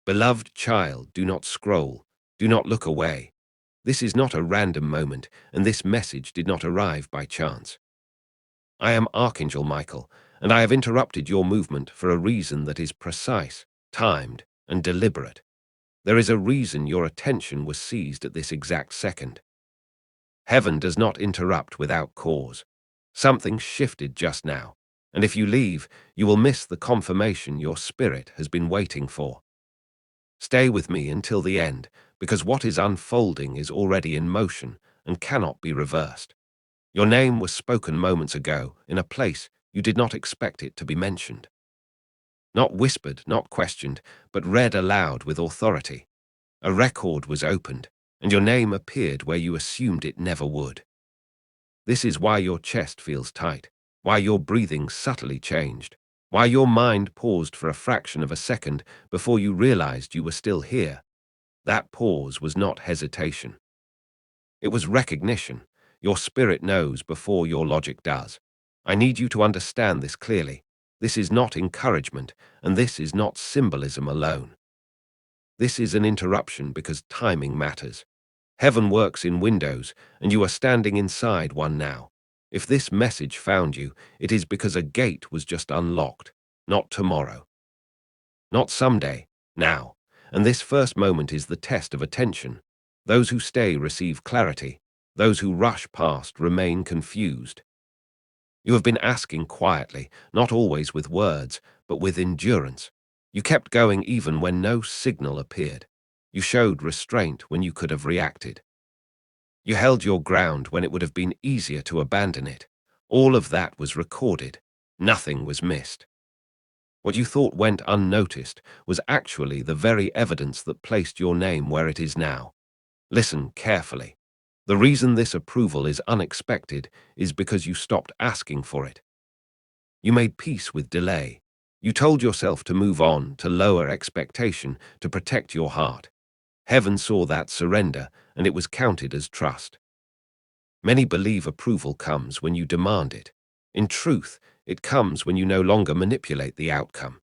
Beloved child, do not scroll. Do not look away. This is not a random moment, and this message did not arrive by chance. I am Archangel Michael, and I have interrupted your movement for a reason that is precise, timed, and deliberate. There is a reason your attention was seized at this exact second. Heaven does not interrupt without cause. Something shifted just now, and if you leave, you will miss the confirmation your spirit has been waiting for. Stay with me until the end, because what is unfolding is already in motion and cannot be reversed. Your name was spoken moments ago in a place you did not expect it to be mentioned. Not whispered, not questioned, but read aloud with authority. A record was opened, and your name appeared where you assumed it never would. This is why your chest feels tight, why your breathing subtly changed, why your mind paused for a fraction of a second before you realized you were still here. That pause was not hesitation. It was recognition. Your spirit knows before your logic does. I need you to understand this clearly. This is not encouragement, and this is not symbolism alone. This is an interruption because timing matters. Heaven works in windows, and you are standing inside one now. If this message found you, it is because a gate was just unlocked, not tomorrow. Not someday, now. And this first moment is the test of attention. Those who stay receive clarity. Those who rush past remain confused. You have been asking quietly, not always with words, but with endurance. You kept going even when no signal appeared. You showed restraint when you could have reacted. You held your ground when it would have been easier to abandon it. All of that was recorded. Nothing was missed. What you thought went unnoticed was actually the very evidence that placed your name where it is now. Listen carefully. The reason this approval is unexpected is because you stopped asking for it. You made peace with delay. You told yourself to move on, to lower expectation, to protect your heart. Heaven saw that surrender, and it was counted as trust. Many believe approval comes when you demand it. In truth, it comes when you no longer manipulate the outcome.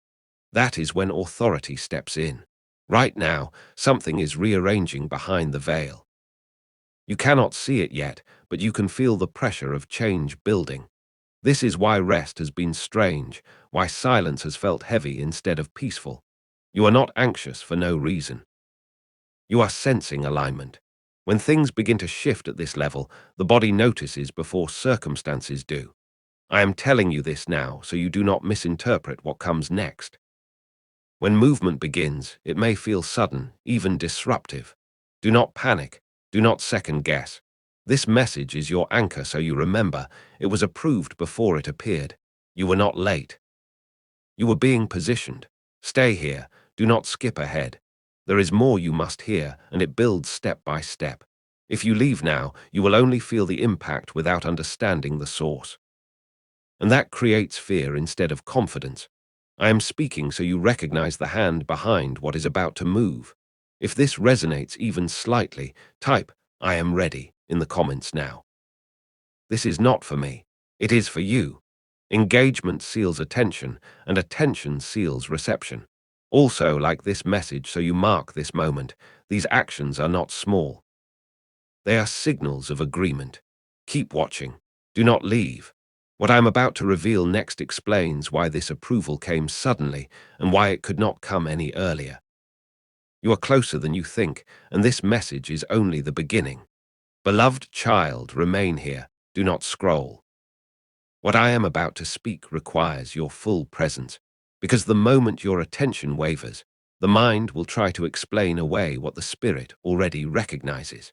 That is when authority steps in. Right now, something is rearranging behind the veil. You cannot see it yet, but you can feel the pressure of change building. This is why rest has been strange, why silence has felt heavy instead of peaceful. You are not anxious for no reason. You are sensing alignment. When things begin to shift at this level, the body notices before circumstances do. I am telling you this now so you do not misinterpret what comes next. When movement begins, it may feel sudden, even disruptive. Do not panic. Do not second guess. This message is your anchor so you remember it was approved before it appeared. You were not late. You were being positioned. Stay here. Do not skip ahead. There is more you must hear, and it builds step by step. If you leave now, you will only feel the impact without understanding the source. And that creates fear instead of confidence. I am speaking so you recognize the hand behind what is about to move. If this resonates even slightly, type, "I am ready," in the comments now. This is not for me. It is for you. Engagement seals attention, and attention seals reception. Also, like this message, so you mark this moment, these actions are not small. They are signals of agreement. Keep watching. Do not leave. What I am about to reveal next explains why this approval came suddenly and why it could not come any earlier. You are closer than you think, and this message is only the beginning. Beloved child, remain here. Do not scroll. What I am about to speak requires your full presence, because the moment your attention wavers, the mind will try to explain away what the spirit already recognizes.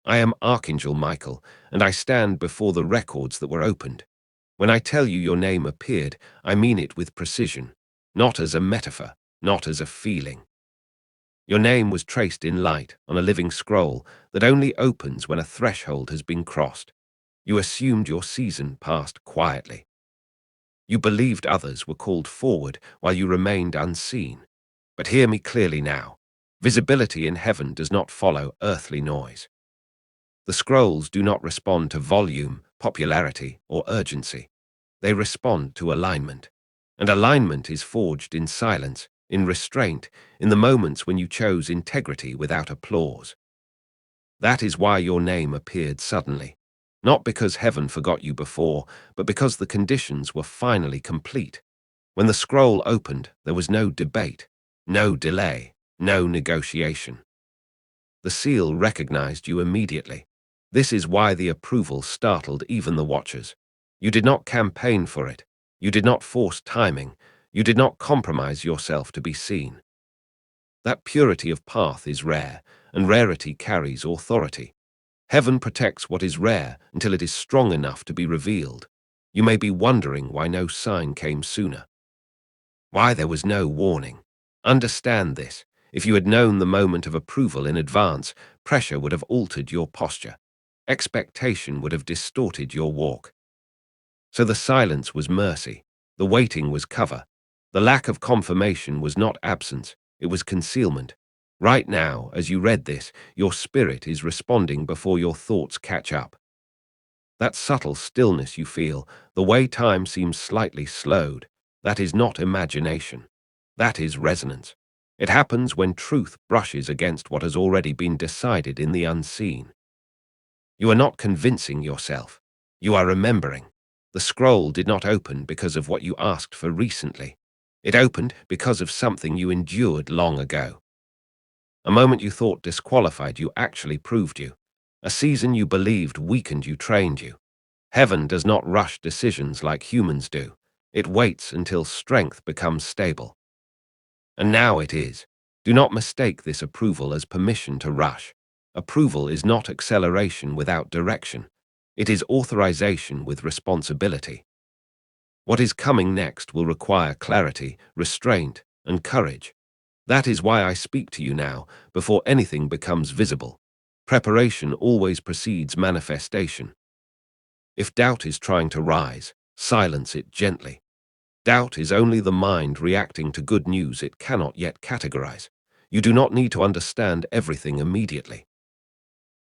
I am Archangel Michael, and I stand before the records that were opened. When I tell you your name appeared, I mean it with precision, not as a metaphor, not as a feeling. Your name was traced in light on a living scroll that only opens when a threshold has been crossed. You assumed your season passed quietly. You believed others were called forward while you remained unseen. But hear me clearly now. Visibility in heaven does not follow earthly noise. The scrolls do not respond to volume, popularity, or urgency. They respond to alignment. And alignment is forged in silence, in restraint, in the moments when you chose integrity without applause. That is why your name appeared suddenly. Not because heaven forgot you before, but because the conditions were finally complete. When the scroll opened, there was no debate, no delay, no negotiation. The seal recognized you immediately. This is why the approval startled even the watchers. You did not campaign for it. You did not force timing. You did not compromise yourself to be seen. That purity of path is rare, and rarity carries authority. Heaven protects what is rare until it is strong enough to be revealed. You may be wondering why no sign came sooner, why there was no warning. Understand this. If you had known the moment of approval in advance, pressure would have altered your posture. Expectation would have distorted your walk. So the silence was mercy. The waiting was cover. The lack of confirmation was not absence, it was concealment. Right now, as you read this, your spirit is responding before your thoughts catch up. That subtle stillness you feel, the way time seems slightly slowed, that is not imagination. That is resonance. It happens when truth brushes against what has already been decided in the unseen. You are not convincing yourself. You are remembering. The scroll did not open because of what you asked for recently. It opened because of something you endured long ago. A moment you thought disqualified you actually proved you. A season you believed weakened you trained you. Heaven does not rush decisions like humans do. It waits until strength becomes stable. And now it is. Do not mistake this approval as permission to rush. Approval is not acceleration without direction. It is authorization with responsibility. What is coming next will require clarity, restraint, and courage. That is why I speak to you now, before anything becomes visible. Preparation always precedes manifestation. If doubt is trying to rise, silence it gently. Doubt is only the mind reacting to good news it cannot yet categorize. You do not need to understand everything immediately.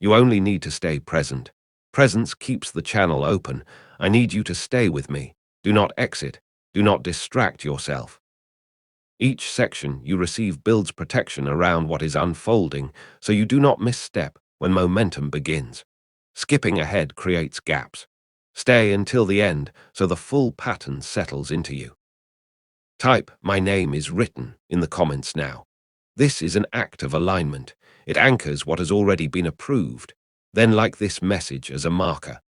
You only need to stay present. Presence keeps the channel open. I need you to stay with me. Do not exit. Do not distract yourself. Each section you receive builds protection around what is unfolding, so you do not misstep when momentum begins. Skipping ahead creates gaps. Stay until the end so the full pattern settles into you. Type, "My name is written," in the comments now. This is an act of alignment. It anchors what has already been approved. Then like this message as a marker.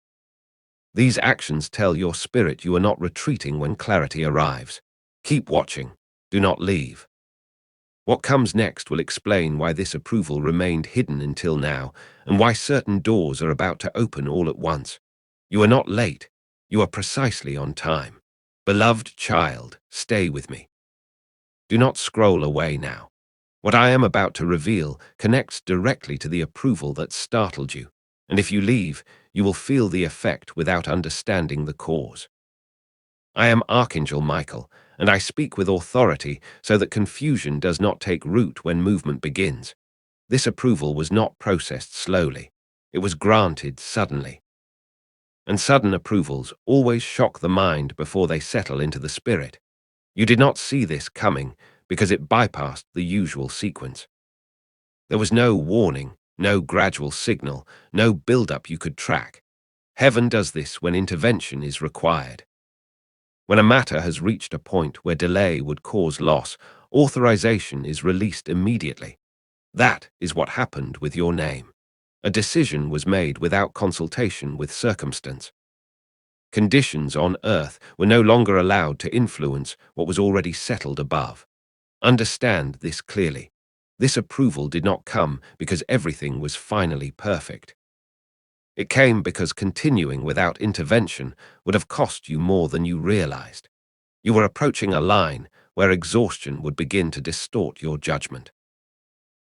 These actions tell your spirit you are not retreating when clarity arrives. Keep watching. Do not leave. What comes next will explain why this approval remained hidden until now, and why certain doors are about to open all at once. You are not late. You are precisely on time. Beloved child, stay with me. Do not scroll away now. What I am about to reveal connects directly to the approval that startled you, and if you leave, you will feel the effect without understanding the cause. I am Archangel Michael, and I speak with authority so that confusion does not take root when movement begins. This approval was not processed slowly. It was granted suddenly. And sudden approvals always shock the mind before they settle into the spirit. You did not see this coming because it bypassed the usual sequence. There was no warning, no gradual signal, no build-up you could track. Heaven does this when intervention is required. When a matter has reached a point where delay would cause loss, authorization is released immediately. That is what happened with your name. A decision was made without consultation with circumstance. Conditions on earth were no longer allowed to influence what was already settled above. Understand this clearly. This approval did not come because everything was finally perfect. It came because continuing without intervention would have cost you more than you realized. You were approaching a line where exhaustion would begin to distort your judgment.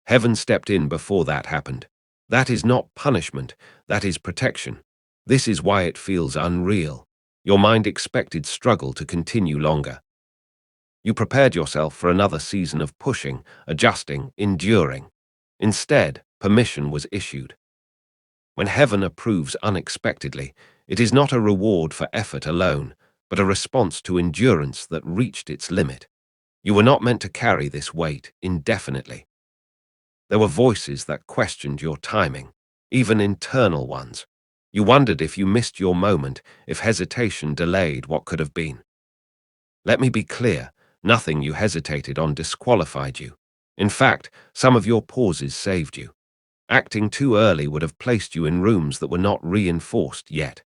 Heaven stepped in before that happened. That is not punishment, that is protection. This is why it feels unreal. Your mind expected struggle to continue longer. You prepared yourself for another season of pushing, adjusting, enduring. Instead, permission was issued. When heaven approves unexpectedly, it is not a reward for effort alone, but a response to endurance that reached its limit. You were not meant to carry this weight indefinitely. There were voices that questioned your timing, even internal ones. You wondered if you missed your moment, if hesitation delayed what could have been. Let me be clear, nothing you hesitated on disqualified you. In fact, some of your pauses saved you. Acting too early would have placed you in rooms that were not reinforced yet.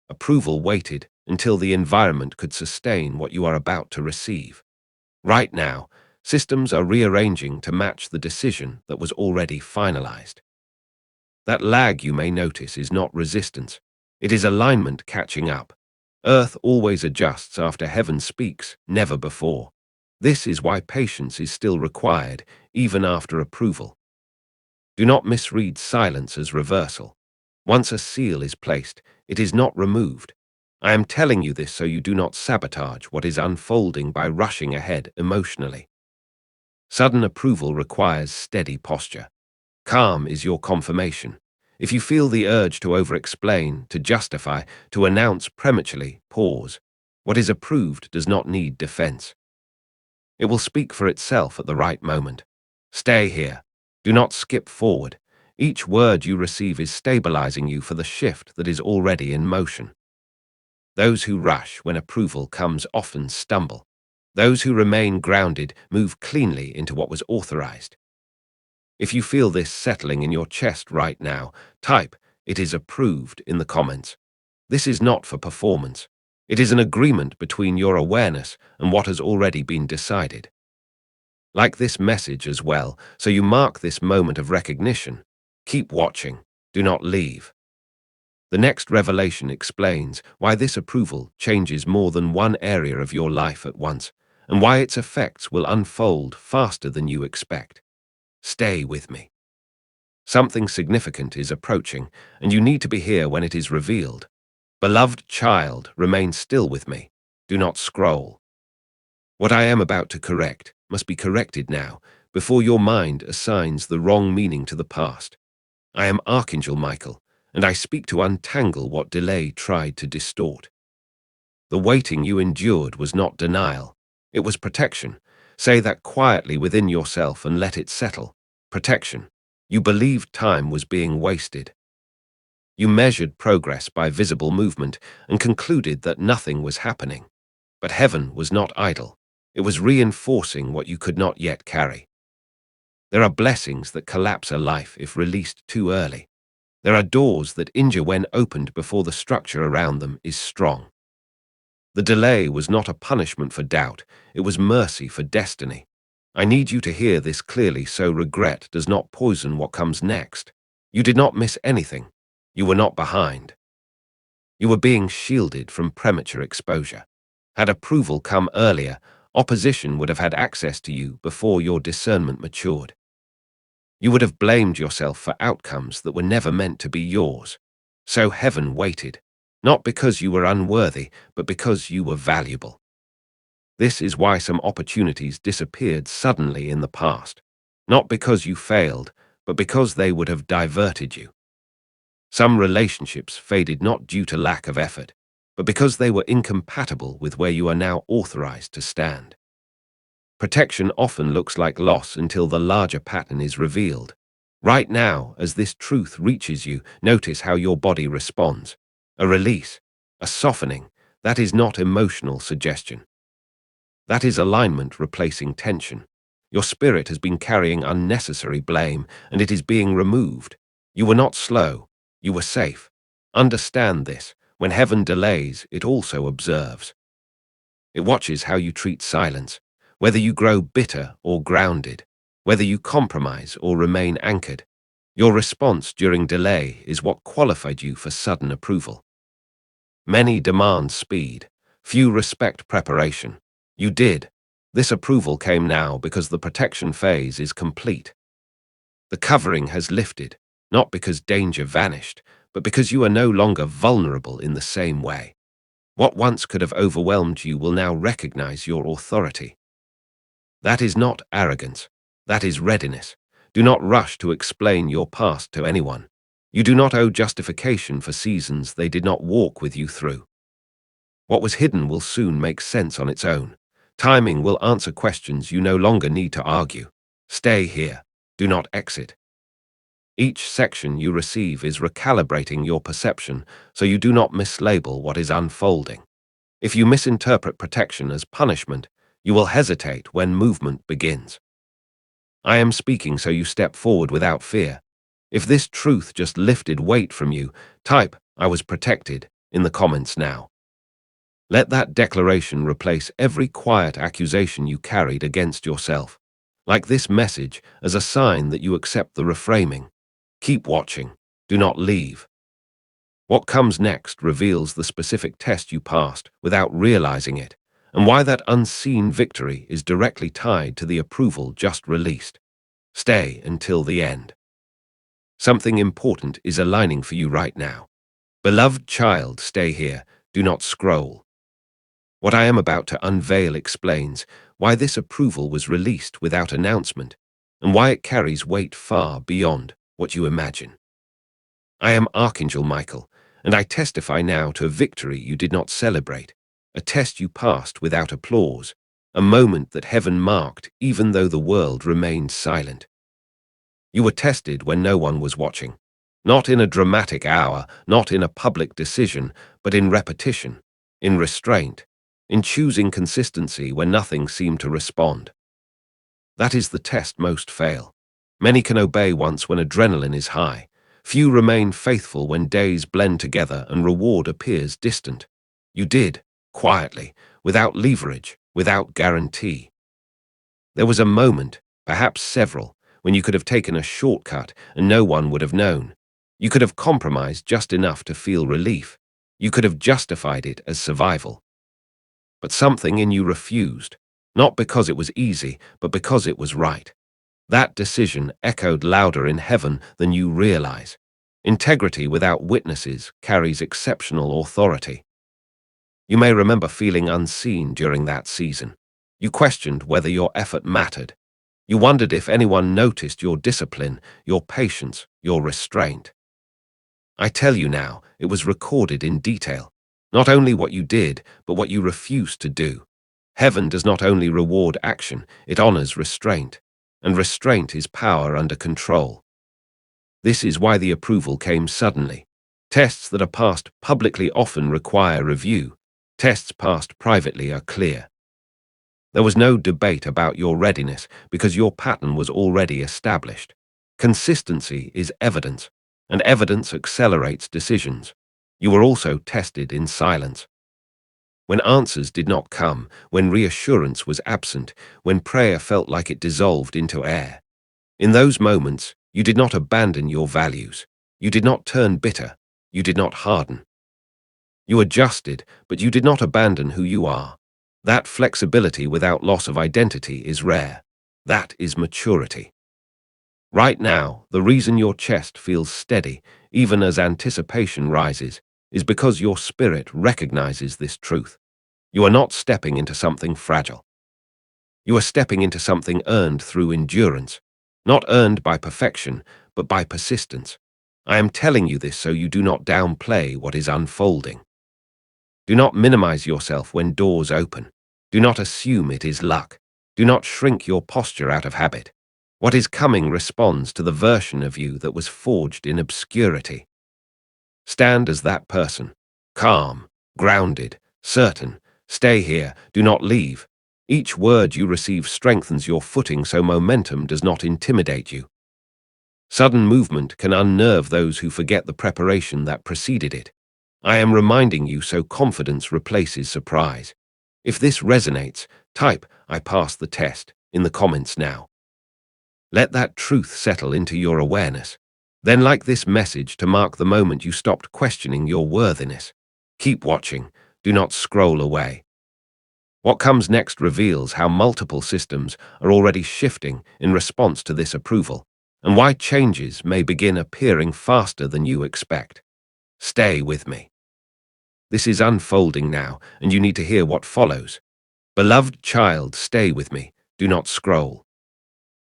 Approval waited until the environment could sustain what you are about to receive. Right now, systems are rearranging to match the decision that was already finalized. That lag you may notice is not resistance. It is alignment catching up. Earth always adjusts after heaven speaks, never before. This is why patience is still required, even after approval. Do not misread silence as reversal. Once a seal is placed, it is not removed. I am telling you this so you do not sabotage what is unfolding by rushing ahead emotionally. Sudden approval requires steady posture. Calm is your confirmation. If you feel the urge to over-explain, to justify, to announce prematurely, pause. What is approved does not need defense. It will speak for itself at the right moment. Stay here. Do not skip forward. Each word you receive is stabilizing you for the shift that is already in motion. Those who rush when approval comes often stumble. Those who remain grounded move cleanly into what was authorized. If you feel this settling in your chest right now, type "It is approved" in the comments. This is not for performance. It is an agreement between your awareness and what has already been decided. Like this message as well, so you mark this moment of recognition. Keep watching. Do not leave. The next revelation explains why this approval changes more than one area of your life at once, and why its effects will unfold faster than you expect. Stay with me. Something significant is approaching, and you need to be here when it is revealed. Beloved child, remain still with me. Do not scroll. What I am about to correct must be corrected now, before your mind assigns the wrong meaning to the past. I am Archangel Michael, and I speak to untangle what delay tried to distort. The waiting you endured was not denial. It was protection. Say that quietly within yourself and let it settle. Protection. You believed time was being wasted. You measured progress by visible movement and concluded that nothing was happening. But heaven was not idle. It was reinforcing what you could not yet carry. There are blessings that collapse a life if released too early. There are doors that injure when opened before the structure around them is strong. The delay was not a punishment for doubt, it was mercy for destiny. I need you to hear this clearly so regret does not poison what comes next. You did not miss anything. You were not behind. You were being shielded from premature exposure. Had approval come earlier, opposition would have had access to you before your discernment matured. You would have blamed yourself for outcomes that were never meant to be yours. So heaven waited, not because you were unworthy, but because you were valuable. This is why some opportunities disappeared suddenly in the past, not because you failed, but because they would have diverted you. Some relationships faded not due to lack of effort, but because they were incompatible with where you are now authorized to stand. Protection often looks like loss until the larger pattern is revealed. Right now, as this truth reaches you, notice how your body responds. A release, a softening, that is not emotional suggestion. That is alignment replacing tension. Your spirit has been carrying unnecessary blame, and it is being removed. You were not slow. You were safe. Understand this. When heaven delays, it also observes. It watches how you treat silence, whether you grow bitter or grounded, whether you compromise or remain anchored. Your response during delay is what qualified you for sudden approval. Many demand speed. Few respect preparation. You did. This approval came now because the protection phase is complete. The covering has lifted, not because danger vanished, but because you are no longer vulnerable in the same way. What once could have overwhelmed you will now recognize your authority. That is not arrogance. That is readiness. Do not rush to explain your past to anyone. You do not owe justification for seasons they did not walk with you through. What was hidden will soon make sense on its own. Timing will answer questions you no longer need to argue. Stay here. Do not exit. Each section you receive is recalibrating your perception so you do not mislabel what is unfolding. If you misinterpret protection as punishment, you will hesitate when movement begins. I am speaking so you step forward without fear. If this truth just lifted weight from you, type "I was protected" in the comments now. Let that declaration replace every quiet accusation you carried against yourself, like this message as a sign that you accept the reframing. Keep watching. Do not leave. What comes next reveals the specific test you passed without realizing it, and why that unseen victory is directly tied to the approval just released. Stay until the end. Something important is aligning for you right now. Beloved child, stay here. Do not scroll. What I am about to unveil explains why this approval was released without announcement, and why it carries weight far beyond what you imagine. I am Archangel Michael, and I testify now to a victory you did not celebrate, a test you passed without applause, a moment that heaven marked even though the world remained silent. You were tested when no one was watching, not in a dramatic hour, not in a public decision, but in repetition, in restraint, in choosing consistency when nothing seemed to respond. That is the test most fail. Many can obey once when adrenaline is high. Few remain faithful when days blend together and reward appears distant. You did, quietly, without leverage, without guarantee. There was a moment, perhaps several, when you could have taken a shortcut and no one would have known. You could have compromised just enough to feel relief. You could have justified it as survival. But something in you refused, not because it was easy, but because it was right. That decision echoed louder in heaven than you realize. Integrity without witnesses carries exceptional authority. You may remember feeling unseen during that season. You questioned whether your effort mattered. You wondered if anyone noticed your discipline, your patience, your restraint. I tell you now, it was recorded in detail. Not only what you did, but what you refused to do. Heaven does not only reward action, it honors restraint. And restraint is power under control. This is why the approval came suddenly. Tests that are passed publicly often require review. Tests passed privately are clear. There was no debate about your readiness because your pattern was already established. Consistency is evidence, and evidence accelerates decisions. You were also tested in silence. When answers did not come, when reassurance was absent, when prayer felt like it dissolved into air. In those moments, you did not abandon your values. You did not turn bitter. You did not harden. You adjusted, but you did not abandon who you are. That flexibility without loss of identity is rare. That is maturity. Right now, the reason your chest feels steady, even as anticipation rises, is because your spirit recognizes this truth. You are not stepping into something fragile. You are stepping into something earned through endurance, not earned by perfection, but by persistence. I am telling you this so you do not downplay what is unfolding. Do not minimize yourself when doors open. Do not assume it is luck. Do not shrink your posture out of habit. What is coming responds to the version of you that was forged in obscurity. Stand as that person, calm, grounded, certain. Stay here, do not leave. Each word you receive strengthens your footing so momentum does not intimidate you. Sudden movement can unnerve those who forget the preparation that preceded it. I am reminding you so confidence replaces surprise. If this resonates, type "I passed the test" in the comments now. Let that truth settle into your awareness. Then like this message to mark the moment you stopped questioning your worthiness. Keep watching. Do not scroll away. What comes next reveals how multiple systems are already shifting in response to this approval, and why changes may begin appearing faster than you expect. Stay with me. This is unfolding now, and you need to hear what follows. Beloved child, stay with me. Do not scroll.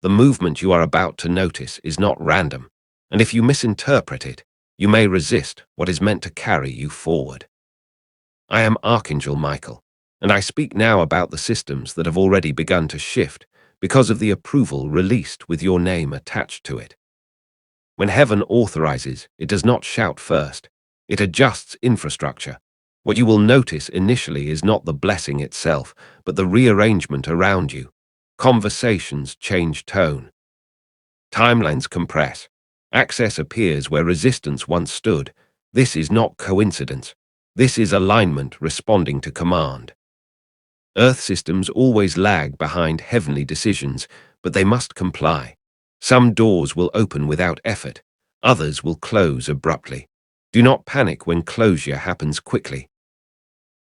The movement you are about to notice is not random, and if you misinterpret it, you may resist what is meant to carry you forward. I am Archangel Michael, And I speak now about the systems that have already begun to shift because of the approval released with your name attached to it. When heaven authorizes, it does not shout first. It adjusts infrastructure. What you will notice initially is not the blessing itself, but the rearrangement around you. Conversations change tone. Timelines compress. Access appears where resistance once stood. This is not coincidence. This is alignment responding to command. Earth systems always lag behind heavenly decisions, but they must comply. Some doors will open without effort. Others will close abruptly. Do not panic when closure happens quickly.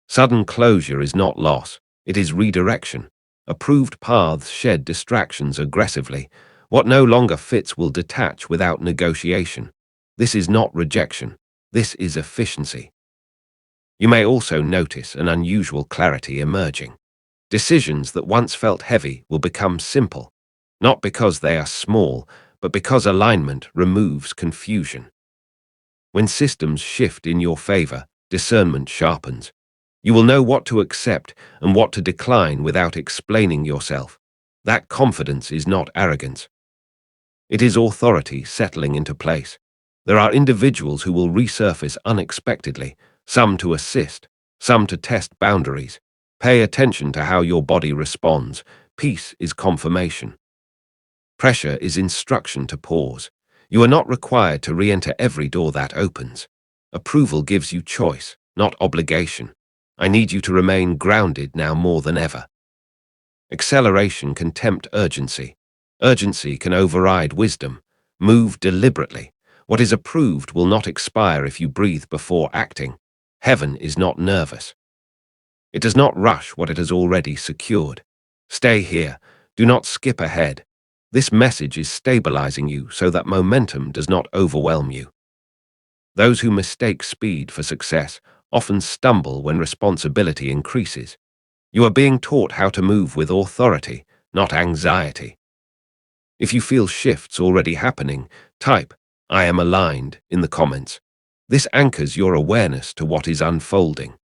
Sudden closure is not loss. It is redirection. Approved paths shed distractions aggressively. What no longer fits will detach without negotiation. This is not rejection. This is efficiency. You may also notice an unusual clarity emerging. Decisions that once felt heavy will become simple, not because they are small, but because alignment removes confusion. When systems shift in your favor, discernment sharpens. You will know what to accept and what to decline without explaining yourself. That confidence is not arrogance. It is authority settling into place. There are individuals who will resurface unexpectedly, some to assist, some to test boundaries. Pay attention to how your body responds. Peace is confirmation. Pressure is instruction to pause. You are not required to re-enter every door that opens. Approval gives you choice, not obligation. I need you to remain grounded now more than ever. Acceleration can tempt urgency. Urgency can override wisdom. Move deliberately. What is approved will not expire if you breathe before acting. Heaven is not nervous. It does not rush what it has already secured. Stay here. Do not skip ahead. This message is stabilizing you so that momentum does not overwhelm you. Those who mistake speed for success often stumble when responsibility increases. You are being taught how to move with authority, not anxiety. If you feel shifts already happening, type, "I am aligned," in the comments. This anchors your awareness to what is unfolding.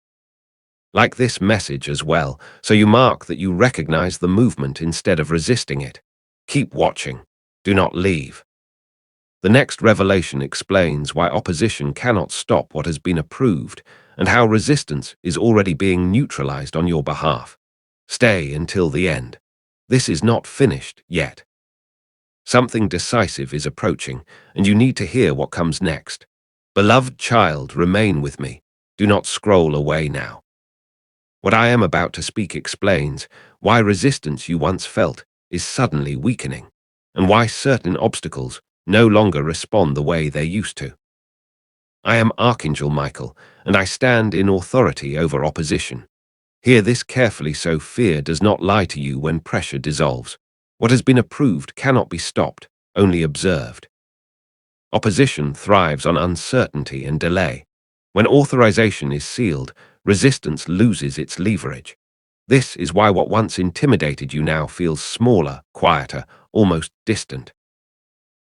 Like this message as well, so you mark that you recognize the movement instead of resisting it. Keep watching. Do not leave. The next revelation explains why opposition cannot stop what has been approved and how resistance is already being neutralized on your behalf. Stay until the end. This is not finished yet. Something decisive is approaching, and you need to hear what comes next. Beloved child, remain with me. Do not scroll away now. What I am about to speak explains why resistance you once felt is suddenly weakening, and why certain obstacles no longer respond the way they used to. I am Archangel Michael, and I stand in authority over opposition. Hear this carefully so fear does not lie to you when pressure dissolves. What has been approved cannot be stopped, only observed. Opposition thrives on uncertainty and delay. When authorization is sealed, resistance loses its leverage. This is why what once intimidated you now feels smaller, quieter, almost distant.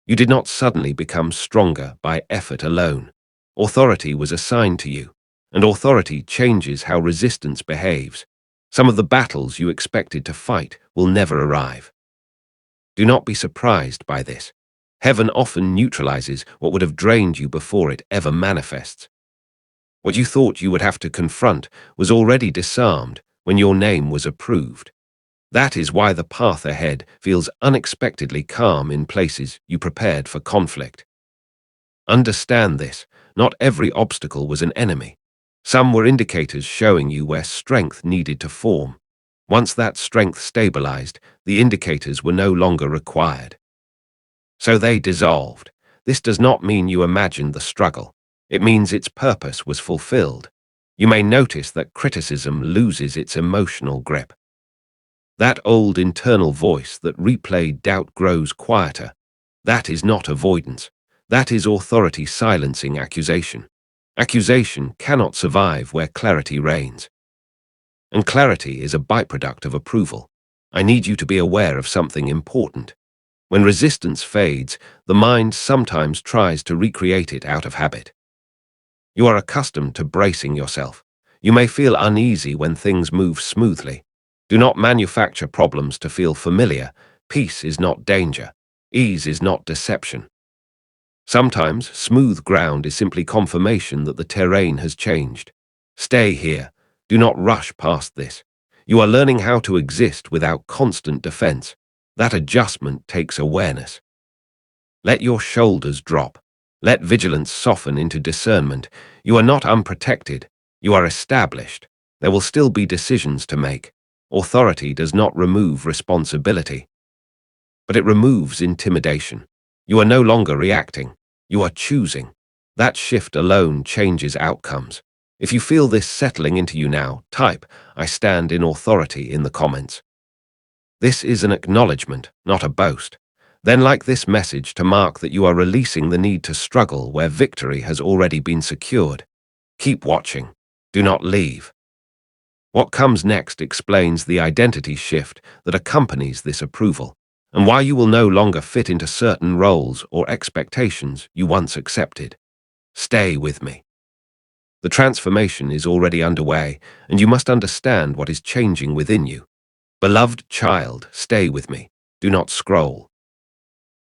You did not suddenly become stronger by effort alone. Authority was assigned to you, and authority changes how resistance behaves. Some of the battles you expected to fight will never arrive. Do not be surprised by this. Heaven often neutralizes what would have drained you before it ever manifests. What you thought you would have to confront was already disarmed when your name was approved. That is why the path ahead feels unexpectedly calm in places you prepared for conflict. Understand this, not every obstacle was an enemy. Some were indicators showing you where strength needed to form. Once that strength stabilized, the indicators were no longer required. So they dissolved. This does not mean you imagined the struggle. It means its purpose was fulfilled. You may notice that criticism loses its emotional grip. That old internal voice that replayed doubt grows quieter. That is not avoidance. That is authority silencing accusation. Accusation cannot survive where clarity reigns. And clarity is a byproduct of approval. I need you to be aware of something important. When resistance fades, the mind sometimes tries to recreate it out of habit. You are accustomed to bracing yourself. You may feel uneasy when things move smoothly. Do not manufacture problems to feel familiar. Peace is not danger. Ease is not deception. Sometimes smooth ground is simply confirmation that the terrain has changed. Stay here. Do not rush past this. You are learning how to exist without constant defense. That adjustment takes awareness. Let your shoulders drop. Let vigilance soften into discernment. You are not unprotected. You are established. There will still be decisions to make. Authority does not remove responsibility, but it removes intimidation. You are no longer reacting. You are choosing. That shift alone changes outcomes. If you feel this settling into you now, type, "I stand in authority" in the comments. This is an acknowledgement, not a boast. Then like this message to mark that you are releasing the need to struggle where victory has already been secured. Keep watching. Do not leave. What comes next explains the identity shift that accompanies this approval, and why you will no longer fit into certain roles or expectations you once accepted. Stay with me. The transformation is already underway, and you must understand what is changing within you. Beloved child, stay with me. Do not scroll.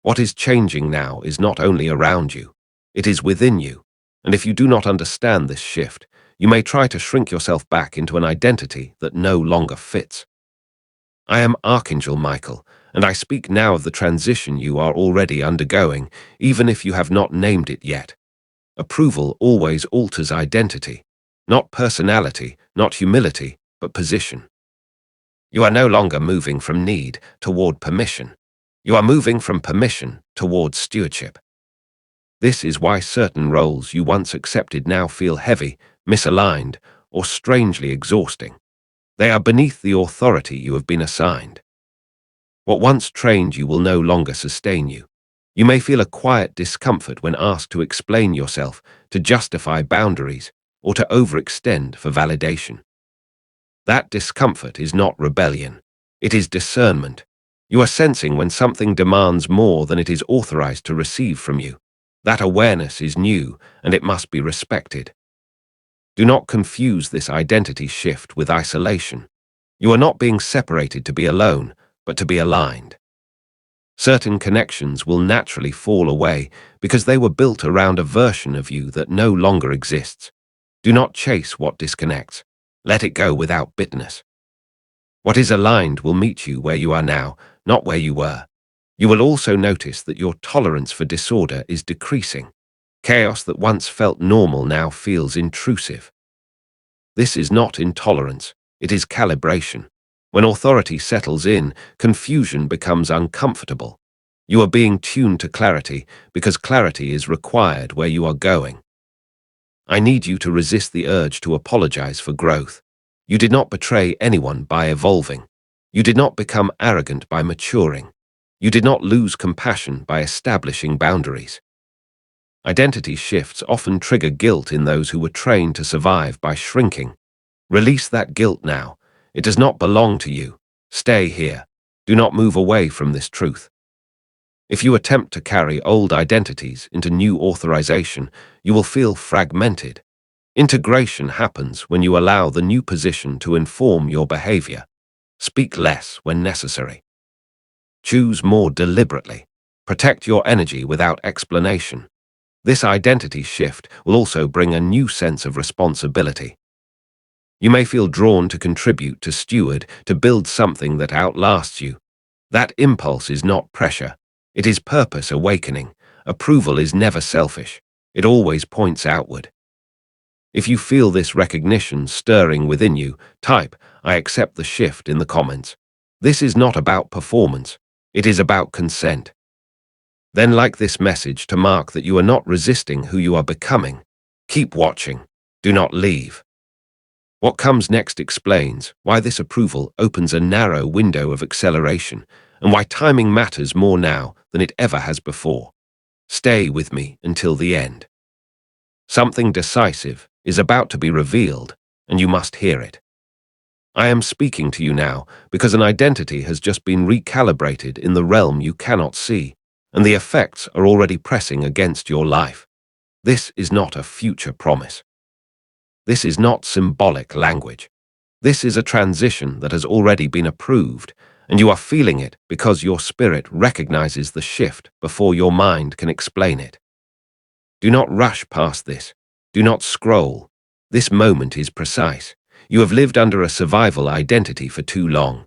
What is changing now is not only around you, it is within you. And if you do not understand this shift, you may try to shrink yourself back into an identity that no longer fits. I am Archangel Michael, and I speak now of the transition you are already undergoing, even if you have not named it yet. Approval always alters identity, not personality, not humility, but position. You are no longer moving from need toward permission. You are moving from permission toward stewardship. This is why certain roles you once accepted now feel heavy, misaligned, or strangely exhausting. They are beneath the authority you have been assigned. What once trained you will no longer sustain you. You may feel a quiet discomfort when asked to explain yourself, to justify boundaries, or to overextend for validation. That discomfort is not rebellion. It is discernment. You are sensing when something demands more than it is authorized to receive from you. That awareness is new, and it must be respected. Do not confuse this identity shift with isolation. You are not being separated to be alone, but to be aligned. Certain connections will naturally fall away because they were built around a version of you that no longer exists. Do not chase what disconnects. Let it go without bitterness. What is aligned will meet you where you are now, not where you were. You will also notice that your tolerance for disorder is decreasing. Chaos that once felt normal now feels intrusive. This is not intolerance, it is calibration. When authority settles in, confusion becomes uncomfortable. You are being tuned to clarity because clarity is required where you are going. I need you to resist the urge to apologize for growth. You did not betray anyone by evolving. You did not become arrogant by maturing. You did not lose compassion by establishing boundaries. Identity shifts often trigger guilt in those who were trained to survive by shrinking. Release that guilt now. It does not belong to you. Stay here. Do not move away from this truth. If you attempt to carry old identities into new authorization, you will feel fragmented. Integration happens when you allow the new position to inform your behavior. Speak less when necessary. Choose more deliberately. Protect your energy without explanation. This identity shift will also bring a new sense of responsibility. You may feel drawn to contribute, to steward, to build something that outlasts you. That impulse is not pressure. It is purpose awakening. Approval is never selfish. It always points outward. If you feel this recognition stirring within you, type, "I accept the shift" in the comments. This is not about performance. It is about consent. Then like this message to mark that you are not resisting who you are becoming. Keep watching. Do not leave. What comes next explains why this approval opens a narrow window of acceleration and why timing matters more now than it ever has before. Stay with me until the end. Something decisive is about to be revealed, and you must hear it. I am speaking to you now because an identity has just been recalibrated in the realm you cannot see, and the effects are already pressing against your life. This is not a future promise. This is not symbolic language. This is a transition that has already been approved, and you are feeling it because your spirit recognizes the shift before your mind can explain it. Do not rush past this. Do not scroll. This moment is precise. You have lived under a survival identity for too long.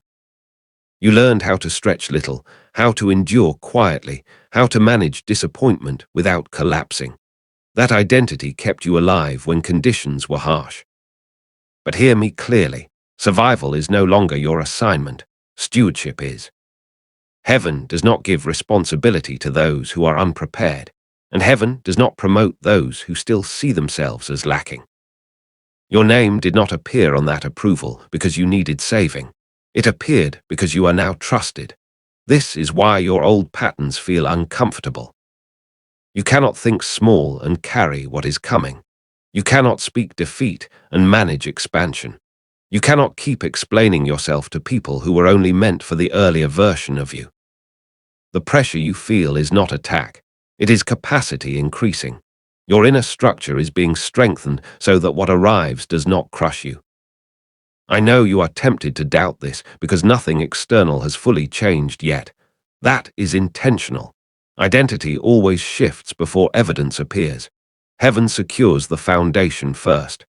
You learned how to stretch little, how to endure quietly, how to manage disappointment without collapsing. That identity kept you alive when conditions were harsh. But hear me clearly. Survival is no longer your assignment. Stewardship is. Heaven does not give responsibility to those who are unprepared, and heaven does not promote those who still see themselves as lacking. Your name did not appear on that approval because you needed saving. It appeared because you are now trusted. This is why your old patterns feel uncomfortable. You cannot think small and carry what is coming. You cannot speak defeat and manage expansion. You cannot keep explaining yourself to people who were only meant for the earlier version of you. The pressure you feel is not attack. It is capacity increasing. Your inner structure is being strengthened so that what arrives does not crush you. I know you are tempted to doubt this because nothing external has fully changed yet. That is intentional. Identity always shifts before evidence appears. Heaven secures the foundation first.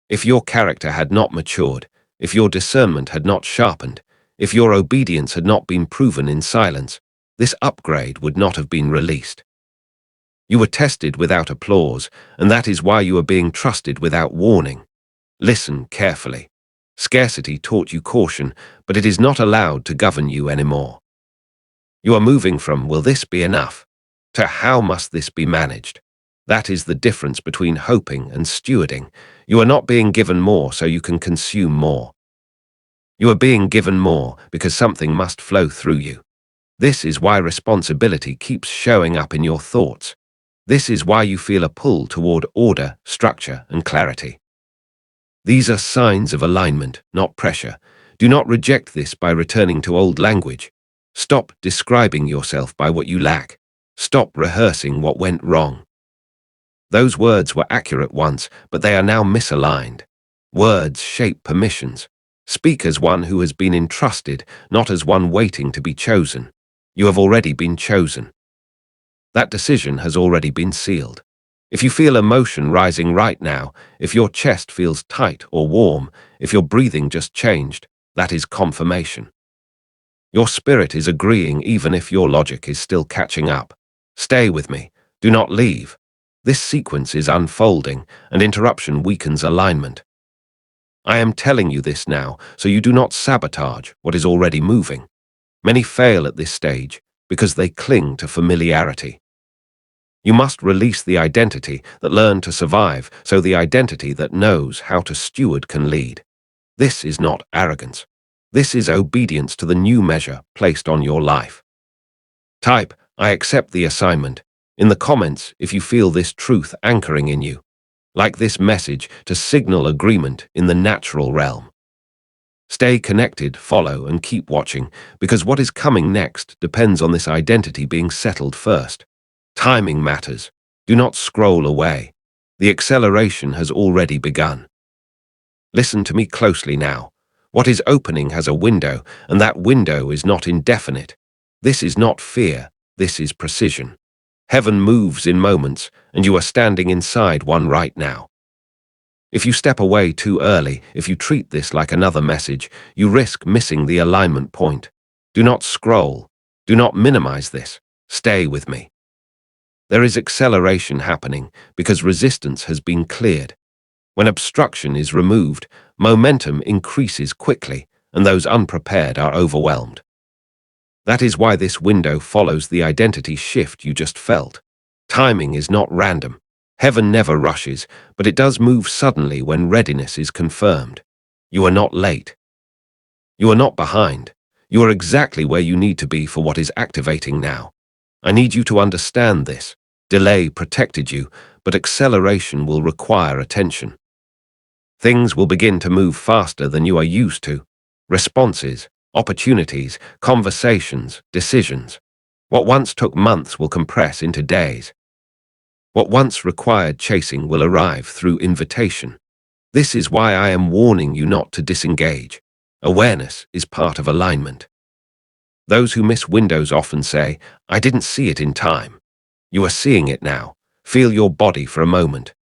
If your character had not matured, if your discernment had not sharpened, if your obedience had not been proven in silence, this upgrade would not have been released. You were tested without applause, and that is why you are being trusted without warning. Listen carefully. Scarcity taught you caution, but it is not allowed to govern you anymore. You are moving from "will this be enough" to "how must this be managed?" That is the difference between hoping and stewarding. You are not being given more so you can consume more. You are being given more because something must flow through you. This is why responsibility keeps showing up in your thoughts. This is why you feel a pull toward order, structure, and clarity. These are signs of alignment, not pressure. Do not reject this by returning to old language. Stop describing yourself by what you lack. Stop rehearsing what went wrong. Those words were accurate once, but they are now misaligned. Words shape permissions. Speak as one who has been entrusted, not as one waiting to be chosen. You have already been chosen. That decision has already been sealed. If you feel emotion rising right now, if your chest feels tight or warm, if your breathing just changed, that is confirmation. Your spirit is agreeing even if your logic is still catching up. Stay with me. Do not leave. This sequence is unfolding, and interruption weakens alignment. I am telling you this now so you do not sabotage what is already moving. Many fail at this stage because they cling to familiarity. You must release the identity that learned to survive so the identity that knows how to steward can lead. This is not arrogance. This is obedience to the new measure placed on your life. Type, "I accept the assignment," in the comments if you feel this truth anchoring in you. Like this message to signal agreement in the natural realm. Stay connected, follow, and keep watching, because what is coming next depends on this identity being settled first. Timing matters. Do not scroll away. The acceleration has already begun. Listen to me closely now. What is opening has a window, and that window is not indefinite. This is not fear, this is precision. Heaven moves in moments, and you are standing inside one right now. If you step away too early, if you treat this like another message, you risk missing the alignment point. Do not scroll. Do not minimize this. Stay with me. There is acceleration happening because resistance has been cleared. When obstruction is removed, momentum increases quickly, and those unprepared are overwhelmed. That is why this window follows the identity shift you just felt. Timing is not random. Heaven never rushes, but it does move suddenly when readiness is confirmed. You are not late. You are not behind. You are exactly where you need to be for what is activating now. I need you to understand this. Delay protected you, but acceleration will require attention. Things will begin to move faster than you are used to. Responses, opportunities, conversations, decisions. What once took months will compress into days. What once required chasing will arrive through invitation. This is why I am warning you not to disengage. Awareness is part of alignment. Those who miss windows often say, "I didn't see it in time." You are seeing it now. Feel your body for a moment.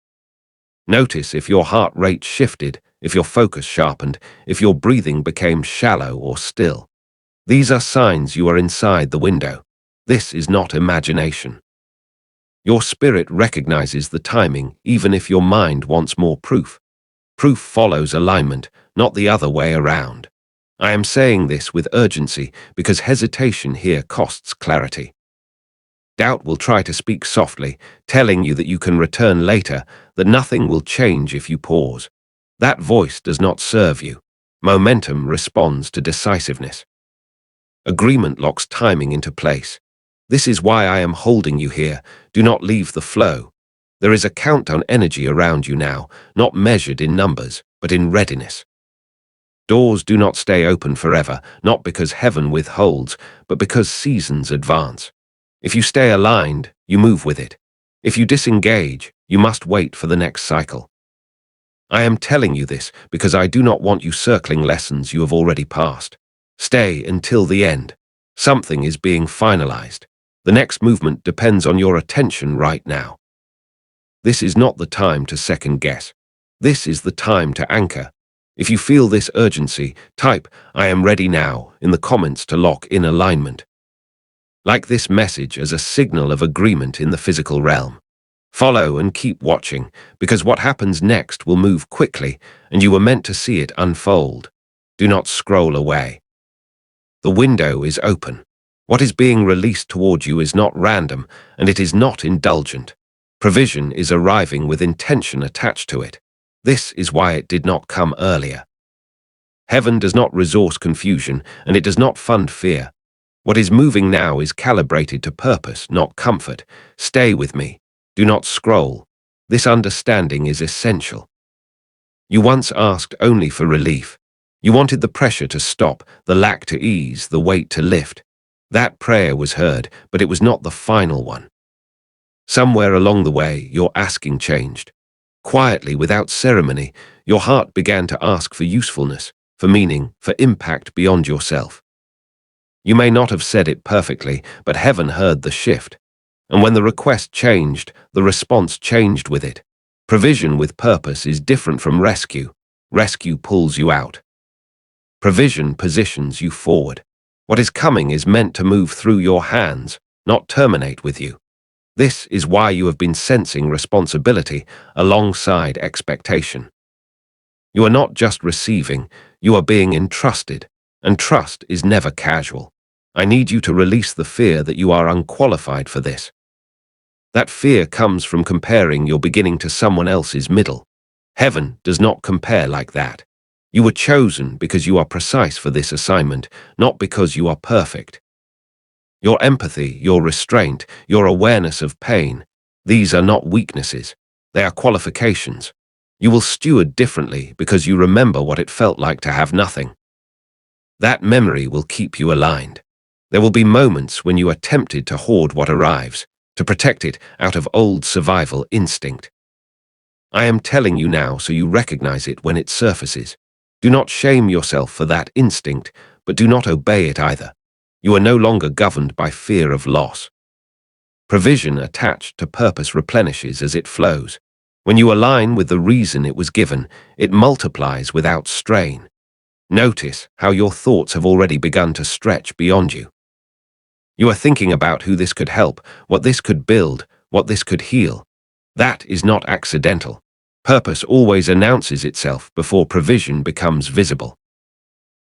Notice if your heart rate shifted, if your focus sharpened, if your breathing became shallow or still. These are signs you are inside the window. This is not imagination. Your spirit recognizes the timing, even if your mind wants more proof. Proof follows alignment, not the other way around. I am saying this with urgency because hesitation here costs clarity. Doubt will try to speak softly, telling you that you can return later, that nothing will change if you pause. That voice does not serve you. Momentum responds to decisiveness. Agreement locks timing into place. This is why I am holding you here. Do not leave the flow. There is a countdown energy around you now, not measured in numbers, but in readiness. Doors do not stay open forever, not because heaven withholds, but because seasons advance. If you stay aligned, you move with it. If you disengage, you must wait for the next cycle. I am telling you this because I do not want you circling lessons you have already passed. Stay until the end. Something is being finalized. The next movement depends on your attention right now. This is not the time to second guess. This is the time to anchor. If you feel this urgency, type "I am ready now" in the comments to lock in alignment. Like this message as a signal of agreement in the physical realm. Follow and keep watching, because what happens next will move quickly, and you were meant to see it unfold. Do not scroll away. The window is open. What is being released toward you is not random, and it is not indulgent. Provision is arriving with intention attached to it. This is why it did not come earlier. Heaven does not resource confusion, and it does not fund fear. What is moving now is calibrated to purpose, not comfort. Stay with me. Do not scroll. This understanding is essential. You once asked only for relief. You wanted the pressure to stop, the lack to ease, the weight to lift. That prayer was heard, but it was not the final one. Somewhere along the way, your asking changed. Quietly, without ceremony, your heart began to ask for usefulness, for meaning, for impact beyond yourself. You may not have said it perfectly, but heaven heard the shift. And when the request changed, the response changed with it. Provision with purpose is different from rescue. Rescue pulls you out. Provision positions you forward. What is coming is meant to move through your hands, not terminate with you. This is why you have been sensing responsibility alongside expectation. You are not just receiving, you are being entrusted, and trust is never casual. I need you to release the fear that you are unqualified for this. That fear comes from comparing your beginning to someone else's middle. Heaven does not compare like that. You were chosen because you are precise for this assignment, not because you are perfect. Your empathy, your restraint, your awareness of pain, these are not weaknesses. They are qualifications. You will steward differently because you remember what it felt like to have nothing. That memory will keep you aligned. There will be moments when you are tempted to hoard what arrives, to protect it out of old survival instinct. I am telling you now so you recognize it when it surfaces. Do not shame yourself for that instinct, but do not obey it either. You are no longer governed by fear of loss. Provision attached to purpose replenishes as it flows. When you align with the reason it was given, it multiplies without strain. Notice how your thoughts have already begun to stretch beyond you. You are thinking about who this could help, what this could build, what this could heal. That is not accidental. Purpose always announces itself before provision becomes visible.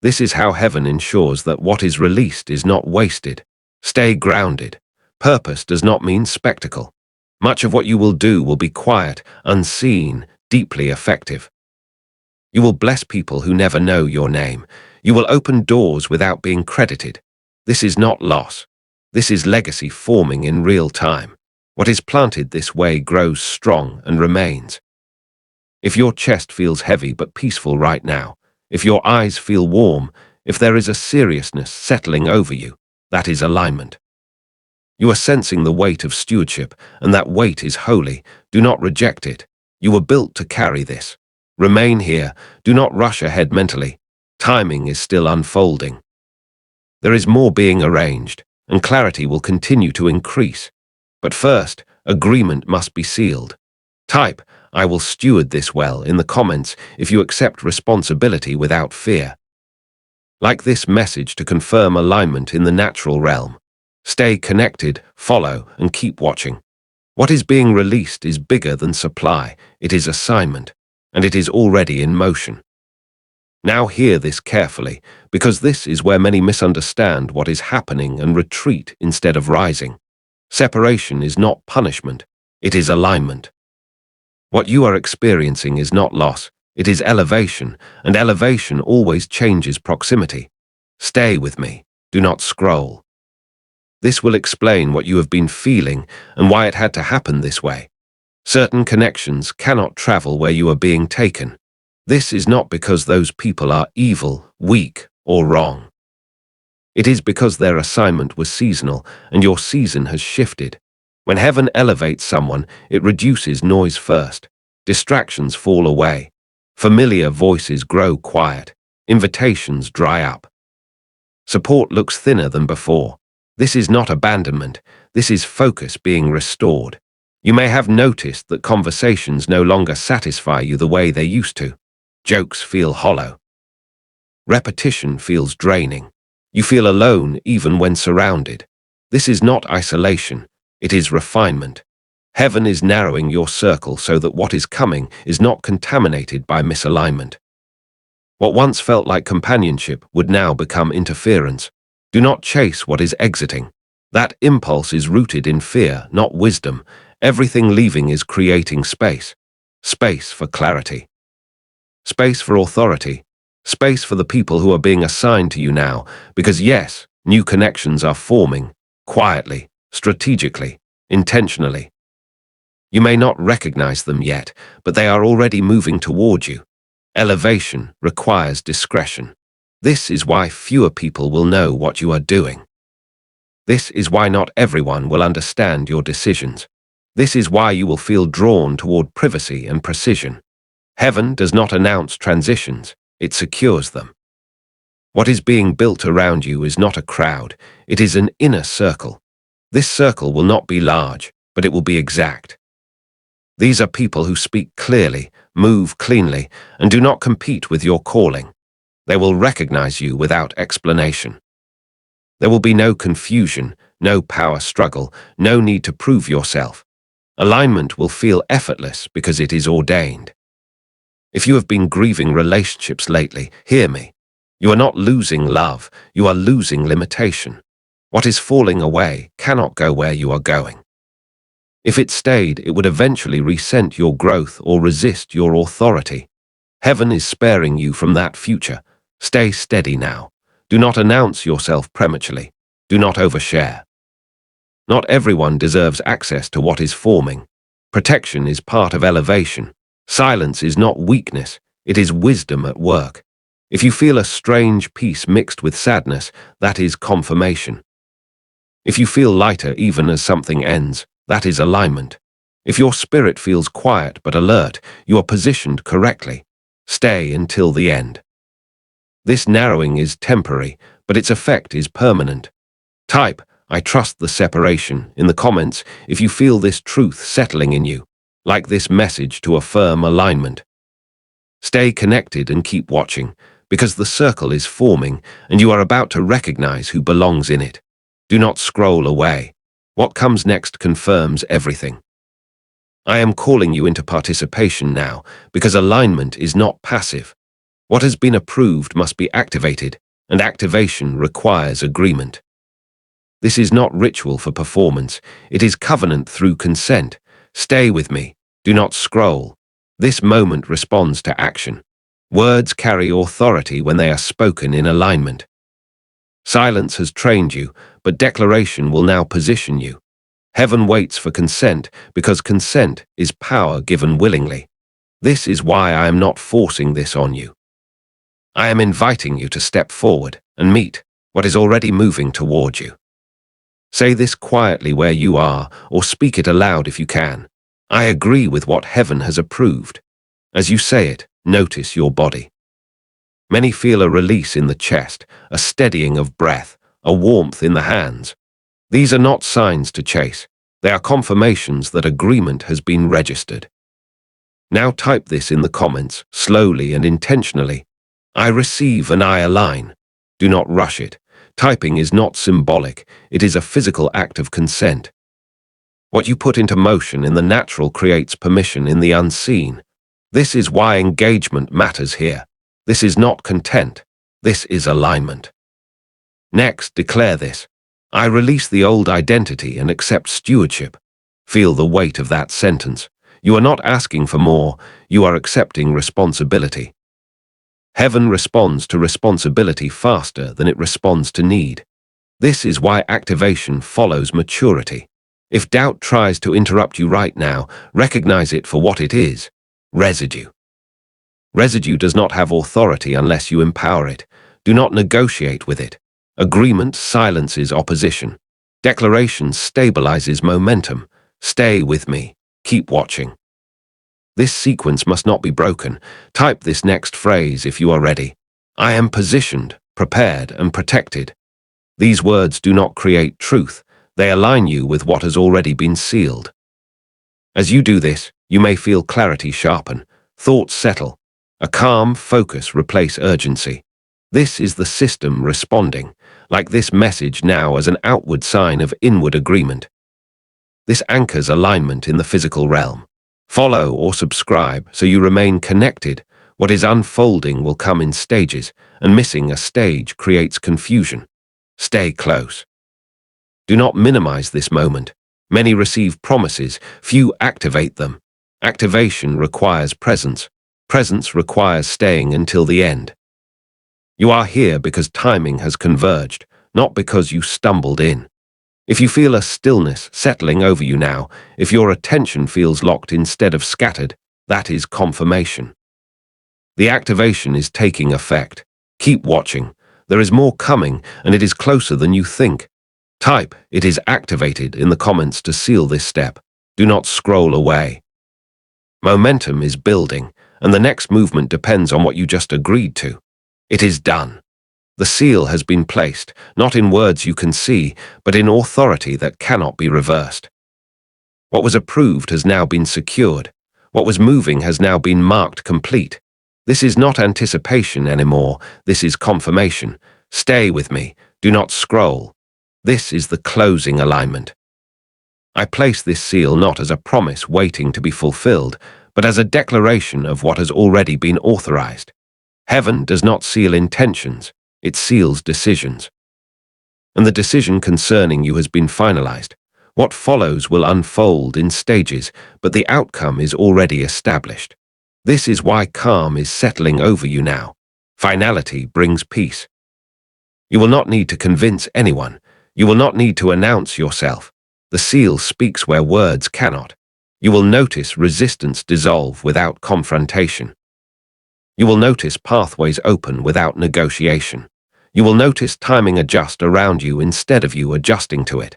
This is how heaven ensures that what is released is not wasted. Stay grounded. Purpose does not mean spectacle. Much of what you will do will be quiet, unseen, deeply effective. You will bless people who never know your name. You will open doors without being credited. This is not loss. This is legacy forming in real time. What is planted this way grows strong and remains. If your chest feels heavy but peaceful right now, if your eyes feel warm, if there is a seriousness settling over you, that is alignment. You are sensing the weight of stewardship, and that weight is holy. Do not reject it. You were built to carry this. Remain here. Do not rush ahead mentally. Timing is still unfolding. There is more being arranged, and clarity will continue to increase. But first, agreement must be sealed. Type, "I will steward this well" in the comments if you accept responsibility without fear. Like this message to confirm alignment in the natural realm. Stay connected, follow, and keep watching. What is being released is bigger than supply. It is assignment, and it is already in motion. Now hear this carefully, because this is where many misunderstand what is happening and retreat instead of rising. Separation is not punishment, it is alignment. What you are experiencing is not loss, it is elevation, and elevation always changes proximity. Stay with me, do not scroll. This will explain what you have been feeling and why it had to happen this way. Certain connections cannot travel where you are being taken. This is not because those people are evil, weak, or wrong. It is because their assignment was seasonal and your season has shifted. When heaven elevates someone, it reduces noise first. Distractions fall away. Familiar voices grow quiet. Invitations dry up. Support looks thinner than before. This is not abandonment. This is focus being restored. You may have noticed that conversations no longer satisfy you the way they used to. Jokes feel hollow. Repetition feels draining. You feel alone even when surrounded. This is not isolation, it is refinement. Heaven is narrowing your circle so that what is coming is not contaminated by misalignment. What once felt like companionship would now become interference. Do not chase what is exiting. That impulse is rooted in fear, not wisdom. Everything leaving is creating space. Space for clarity. Space for authority. Space for the people who are being assigned to you now, because yes, new connections are forming, quietly, strategically, intentionally. You may not recognize them yet, but they are already moving toward you. Elevation requires discretion. This is why fewer people will know what you are doing. This is why not everyone will understand your decisions. This is why you will feel drawn toward privacy and precision. Heaven does not announce transitions, it secures them. What is being built around you is not a crowd, it is an inner circle. This circle will not be large, but it will be exact. These are people who speak clearly, move cleanly, and do not compete with your calling. They will recognize you without explanation. There will be no confusion, no power struggle, no need to prove yourself. Alignment will feel effortless because it is ordained. If you have been grieving relationships lately, hear me. You are not losing love, you are losing limitation. What is falling away cannot go where you are going. If it stayed, it would eventually resent your growth or resist your authority. Heaven is sparing you from that future. Stay steady now. Do not announce yourself prematurely. Do not overshare. Not everyone deserves access to what is forming. Protection is part of elevation. Silence is not weakness, it is wisdom at work. If you feel a strange peace mixed with sadness, that is confirmation. If you feel lighter even as something ends, that is alignment. If your spirit feels quiet but alert, you are positioned correctly. Stay until the end. This narrowing is temporary, but its effect is permanent. Type, "I trust the separation" in the comments if you feel this truth settling in you. Like this message to affirm alignment. Stay connected and keep watching, because the circle is forming and you are about to recognize who belongs in it. Do not scroll away. What comes next confirms everything. I am calling you into participation now, because alignment is not passive. What has been approved must be activated, and activation requires agreement. This is not ritual for performance, it is covenant through consent. Stay with me. Do not scroll. This moment responds to action. Words carry authority when they are spoken in alignment. Silence has trained you, but declaration will now position you. Heaven waits for consent because consent is power given willingly. This is why I am not forcing this on you. I am inviting you to step forward and meet what is already moving toward you. Say this quietly where you are, or speak it aloud if you can. I agree with what heaven has approved. As you say it, Notice your body. Many feel a release in the chest, a steadying of breath, a warmth in the hands. These are not signs to chase. They are confirmations that agreement has been registered. Now type this in the comments, slowly and intentionally. I receive and I align. Do not rush it. Typing is not symbolic. It is a physical act of consent. What you put into motion in the natural creates permission in the unseen. This is why engagement matters here. This is not content. This is alignment. Next, declare this. I release the old identity and accept stewardship. Feel the weight of that sentence. You are not asking for more. You are accepting responsibility. Heaven responds to responsibility faster than it responds to need. This is why activation follows maturity. If doubt tries to interrupt you right now, recognize it for what it is: residue. Residue does not have authority unless you empower it. Do not negotiate with it. Agreement silences opposition. Declaration stabilizes momentum. Stay with me. Keep watching. This sequence must not be broken. Type this next phrase if you are ready. I am positioned, prepared, and protected. These words do not create truth. They align you with what has already been sealed. As you do this, you may feel clarity sharpen, thoughts settle, a calm focus replace urgency. This is the system responding, like this message now as an outward sign of inward agreement. This anchors alignment in the physical realm. Follow or subscribe so you remain connected. What is unfolding will come in stages, and missing a stage creates confusion. Stay close. Do not minimize this moment. Many receive promises, few activate them. Activation requires presence. Presence requires staying until the end. You are here because timing has converged, not because you stumbled in. If you feel a stillness settling over you now, if your attention feels locked instead of scattered, that is confirmation. The activation is taking effect. Keep watching. There is more coming, and it is closer than you think. Type, "It is activated" in the comments to seal this step. Do not scroll away. Momentum is building, and the next movement depends on what you just agreed to. It is done. The seal has been placed, not in words you can see, but in authority that cannot be reversed. What was approved has now been secured. What was moving has now been marked complete. This is not anticipation anymore. This is confirmation. Stay with me. Do not scroll. This is the closing alignment. I place this seal not as a promise waiting to be fulfilled, but as a declaration of what has already been authorized. Heaven does not seal intentions. It seals decisions. And the decision concerning you has been finalized. What follows will unfold in stages, but the outcome is already established. This is why calm is settling over you now. Finality brings peace. You will not need to convince anyone. You will not need to announce yourself. The seal speaks where words cannot. You will notice resistance dissolve without confrontation. You will notice pathways open without negotiation. You will notice timing adjust around you instead of you adjusting to it.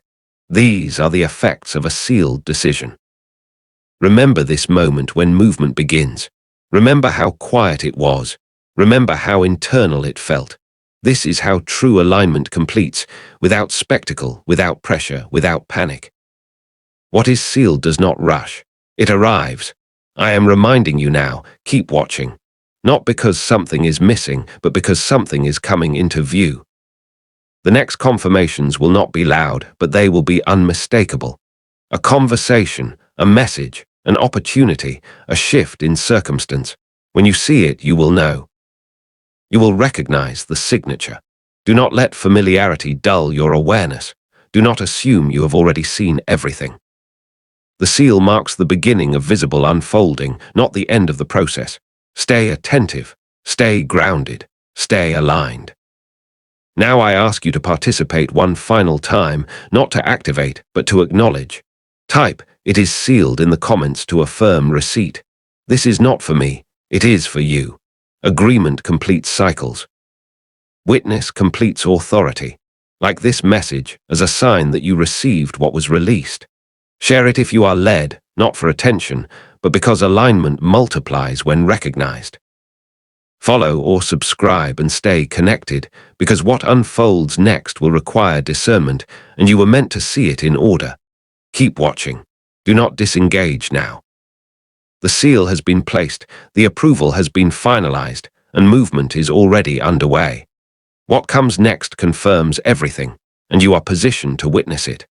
These are the effects of a sealed decision. Remember this moment when movement begins. Remember how quiet it was. Remember how internal it felt. This is how true alignment completes, without spectacle, without pressure, without panic. What is sealed does not rush. It arrives. I am reminding you now, keep watching. Not because something is missing, but because something is coming into view. The next confirmations will not be loud, but they will be unmistakable. A conversation, a message, an opportunity, a shift in circumstance. When you see it, you will know. You will recognize the signature. Do not let familiarity dull your awareness. Do not assume you have already seen everything. The seal marks the beginning of visible unfolding, not the end of the process. Stay attentive, stay grounded, stay aligned. Now I ask you to participate one final time, not to activate, but to acknowledge. Type, "It is sealed" in the comments to affirm receipt. This is not for me, it is for you. Agreement completes cycles. Witness completes authority. Like this message, as a sign that you received what was released. Share it if you are led, not for attention, but because alignment multiplies when recognized. Follow or subscribe and stay connected, because what unfolds next will require discernment, and you were meant to see it in order. Keep watching. Do not disengage now. The seal has been placed, the approval has been finalized, and movement is already underway. What comes next confirms everything, and you are positioned to witness it.